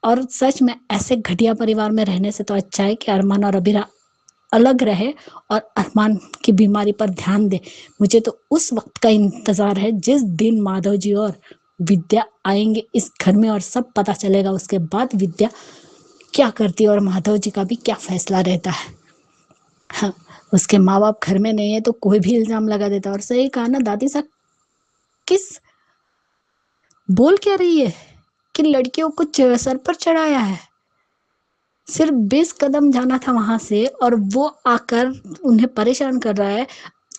और सच में ऐसे घटिया परिवार में रहने से तो अच्छा है कि अरमान और अबीरा अलग रहे और अरमान की बीमारी पर ध्यान दे। मुझे तो उस वक्त का इंतजार है जिस दिन माधव जी और विद्या आएंगे इस घर में, और सब पता चलेगा। उसके बाद विद्या क्या करती है और माधव जी का भी क्या फैसला रहता है। हाँ, उसके माँ बाप घर में नहीं है तो कोई भी इल्जाम लगा देता। और सही कहा ना दादी साहब, किस बोल क्या रही है कि लड़कियों को सर पर चढ़ाया है? सिर्फ 20 कदम जाना था वहां से, और वो आकर उन्हें परेशान कर रहा है।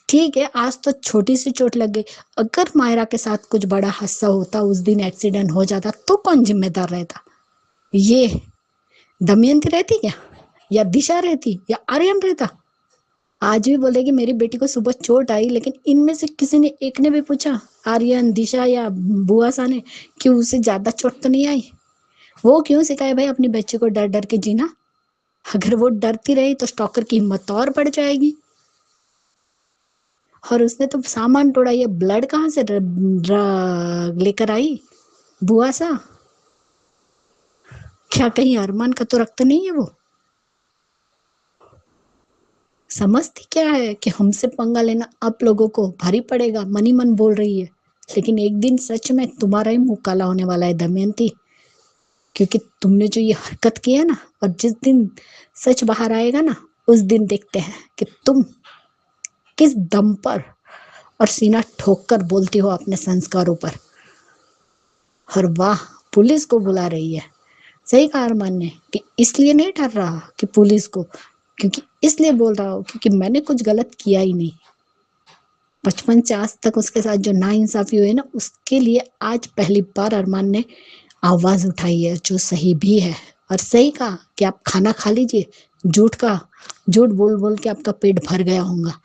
ठीक है, आज तो छोटी सी चोट लग गई, अगर मायरा के साथ कुछ बड़ा हादसा होता, उस दिन एक्सीडेंट हो जाता, तो कौन जिम्मेदार रहता? ये दमयंती रहती क्या, या दिशा रहती, या आर्यन रहता? आज भी बोलेगी मेरी बेटी को सुबह चोट आई, लेकिन इनमें से किसी ने एक ने भी पूछा, आर्यन, दिशा या बुआ सा ने, कि उसे ज्यादा चोट तो नहीं आई? वो क्यों सिखाए भाई अपनी बच्ची को डर डर के जीना? अगर वो डरती रही तो स्टॉकर की हिम्मत और बढ़ जाएगी। और उसने तो सामान तोड़ा, ये ब्लड कहाँ से लेकर आई बुआ सा? क्या कहीं अरमान का तो रक्त नहीं है वो? समझती क्या है कि हमसे पंगा लेना आप लोगों को भारी पड़ेगा? मनी मन बोल रही है, लेकिन एक दिन सच में तुम्हारा ही मुंह काला होने वाला है दमयंती, क्योंकि तुमने जो ये हरकत की है ना, और जिस दिन सच बाहर आएगा ना, उस दिन देखते हैं कि तुम किस दम पर और सीना ठोक कर बोलती हो अपने संस्कारों पर। और वाह, पुलिस को बुला रही है। सही कहा अरमान ने कि इसलिए नहीं डर रहा कि पुलिस को, क्योंकि इसलिए बोल रहा हूँ क्योंकि मैंने कुछ गलत किया ही नहीं। बचपन से आज तक उसके साथ जो नाइंसाफी हुई ना, उसके लिए आज पहली बार अरमान ने आवाज उठाई है, जो सही भी है। और सही कहा कि आप खाना खा लीजिए, झूठ बोल बोल के आपका पेट भर गया होगा।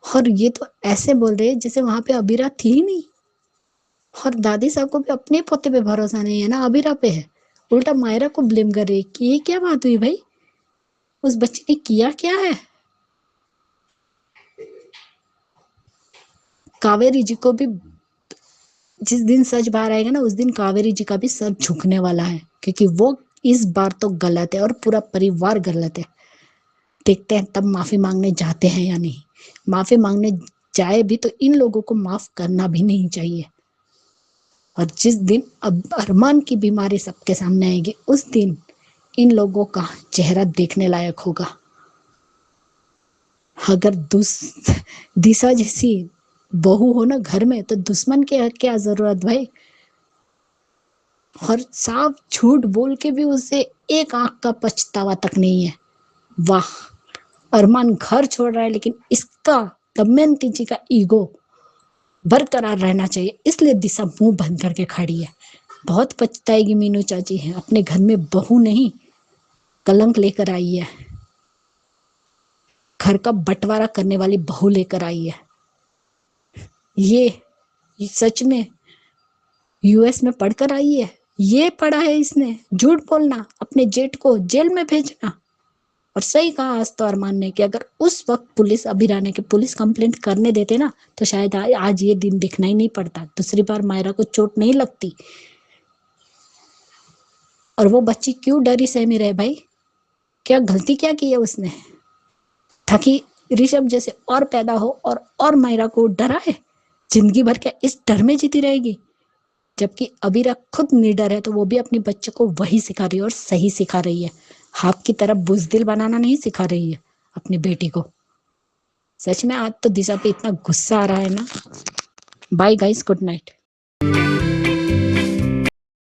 और ये तो ऐसे बोल रहे हैं जैसे वहां पे अबीरा थी ही नहीं। और दादी साहब को भी अपने पोते पे भरोसा नहीं है ना, अबीरा पे है। उल्टा मायरा को ब्लेम कर रही है कि ये क्या बात हुई भाई, उस बच्चे ने किया क्या है? कावेरी जी को भी जिस दिन सच बाहर आएगा ना, उस दिन कावेरी जी का भी सर झुकने वाला है, क्योंकि वो इस बार तो गलत है और पूरा परिवार गलत है। देखते हैं तब माफी मांगने जाते हैं या नहीं। माफी मांगने जाए भी तो इन लोगों को माफ करना भी नहीं चाहिए। और जिस दिन अब अरमान की बीमारी सबके सामने आएगी, उस दिन इन लोगों का चेहरा देखने लायक होगा। अगर दिशा जैसी बहू हो ना घर में, तो दुश्मन के क्या जरूरत भाई? और साफ झूठ बोल के भी उसे एक आंख का पछतावा तक नहीं है। वाह, अरमान घर छोड़ रहा है, लेकिन इसका दमयंती जी का ईगो बरकरार रहना चाहिए, इसलिए दिशा मुंह बंद करके खड़ी है। बहुत पछताएगी मीनू चाची है, अपने घर में बहू नहीं कलंक लेकर आई है, घर का बंटवारा करने वाली बहू लेकर आई है। ये सच में यूएस में पढ़कर आई है, ये पढ़ा है इसने, झूठ बोलना, अपने जेठ को जेल में भेजना। और सही कहा आज तो अरमान ने कि अगर उस वक्त पुलिस अभिराने के पुलिस कंप्लेंट करने देते ना तो शायद आज ये दिन दिखना ही नहीं पड़ता, दूसरी बार मायरा को चोट नहीं लगती। और वो बच्ची क्यों डरी सहमी रहे भाई, क्या गलती क्या की है उसने, ताकि ऋषभ जैसे और पैदा हो और मायरा को डरा है, जिंदगी भर क्या इस डर में जीती रहेगी। जबकि अबीरा खुद निडर है तो वो भी अपने बच्चे को वही सिखा रही है और सही सिखा रही है, आपकी तरफ बुजदिल बनाना नहीं सिखा रही है अपनी बेटी को। सच में आज तो दिशा पे इतना गुस्सा आ रहा है ना। Bye guys, good night.